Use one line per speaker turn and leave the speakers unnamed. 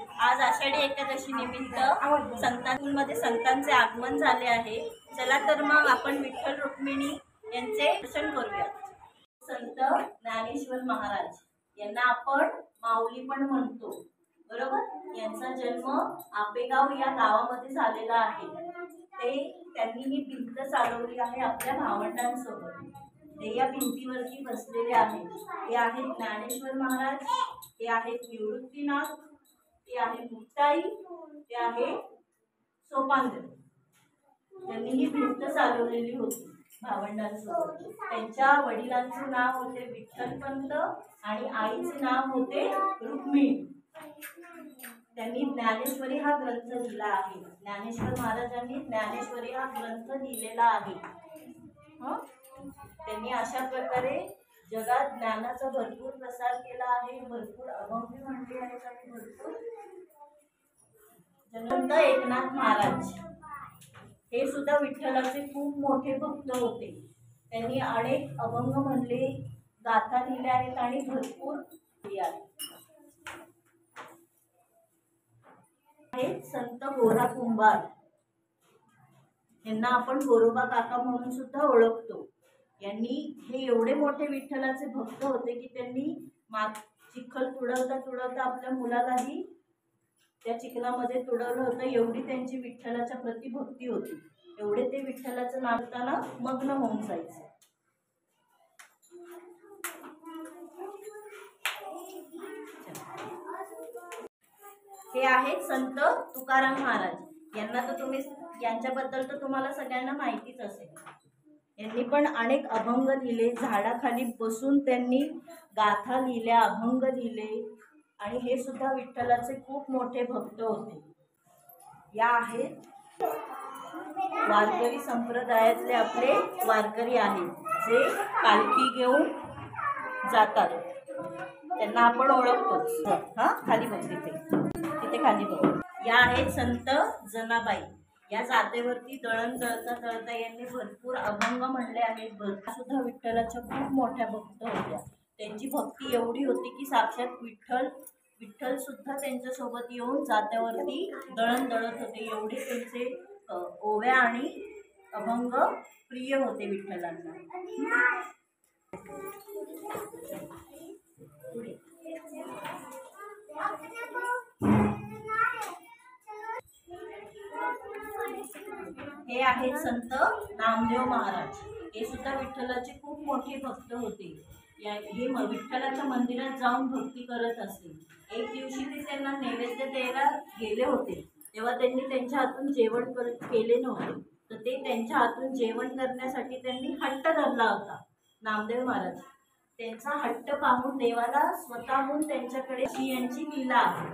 आज आषाढी एकादशी निमित्त संतांमध्ये संतांचे आगमन झाले आहे। चला तर मग आपण विठ्ठल रुक्मिणी यांचे दर्शन करूया। संत ज्ञानेश्वर महाराज यांना आपण माऊली पण म्हणतो, बरोबर। यांचा जन्म आपेगाव या गावामध्ये झालेला आहे। त्यांनी ही भिंत चालवली आहे आपल्या भावंडांसोबत। ते या भिंतीवरती बसलेले आहेत। ते आहेत ज्ञानेश्वर महाराज, ते आहेत निवृत्तीनाथ, ते आहे मुक्ताई, ते आहे सोपानदेव। त्यांनी ही भिंत चालवलेली होती भावंडांसोबत। त्यांच्या वडिलांचे नाव होते विठ्ठलपंत आणि आईचे नाव होते रुक्मिणी। त्यांनी ज्ञानेश्वरी हा ग्रंथ लिहिला आहे। ज्ञानेश्वर महाराजांनी ज्ञानेश्वरी हा ग्रंथ लिहिलेला आहे। त्यांनी अशा प्रकारे जगात ज्ञानाचा भरपूर प्रसार केला आहे। भरपूर अभंग म्हणले आहेत आणि भरपूर संत एकनाथ महाराज हे सुद्धा विठ्ठलाचे खूप मोठे भक्त होते। त्यांनी अनेक अभंग म्हणले, गाथा लिहिल्या आहेत आणि भरपूर आहेत। संत गोरा कुंभार यांना आपण गोरोबा काका म्हणून सुद्धा ओळखतो। यांनी हे एवढे मोठे विठ्ठलाचे भक्त होते की त्यांनी चिखल तुडवता तुडवता आपल्या मुलालाही त्या चिखलामध्ये तुडवलं होतं। एवढी त्यांची विठ्ठलाच्या प्रति भक्ती होती। एवढे ते विठ्ठलाचं नामताना मग्न होऊन जायचे। हे आहेत संत तुकाराम महाराज। यांच्याबद्दल तर तुम्हाला सगळ्यांना माहितीच असेल। यांनी पण अनेक अभंग लिहिले। झाडाखाली बसून त्यांनी गाथा लिहिल्या, अभंग लिहिले आणि हे सुद्धा विठ्ठलाचे खूप मोठे भक्त होते। या आहेत वारकरी संप्रदायातले आपले वारकरी आहेत, जे पालखी घेऊन जातात। त्यांना आपण ओळखतोच। खाली बघ, तिथे खाली बघ। या आहेत संत जनाबाई। या जातेवरती दळण दळता दळता यांनी भरपूर अभंग म्हणले आहेत। सुद्धा विठ्ठलाच्या खूप मोठ्या भक्त होत्या। त्यांची भक्ती एवढी होती की साक्षात विठ्ठल सुद्धा त्यांच्यासोबत येऊन जात्यावरती दळण दळत होते। एवढे त्यांचे ओव्या आणि अभंग प्रिय होते विठ्ठलांना। हे आहेत संत नामदेव महाराज। हे सुद्धा विठ्ठलाचे खूप मोठे भक्त होते। हे विठ्ठलाच्या मंदिरात जाऊन भक्ती करत असते। एक दिवशी ते त्यांना नैवेद्य द्यायला गेले होते, तेव्हा त्यांनी त्यांच्या हातून जेवण केले नव्हते। तर ते त्यांच्या हातून जेवण करण्यासाठी त्यांनी हट्ट धरला होता। नामदेव महाराज त्यांचा हट्ट पाहून देवाला स्वतःहून त्यांच्याकडे यांची लीला आहे।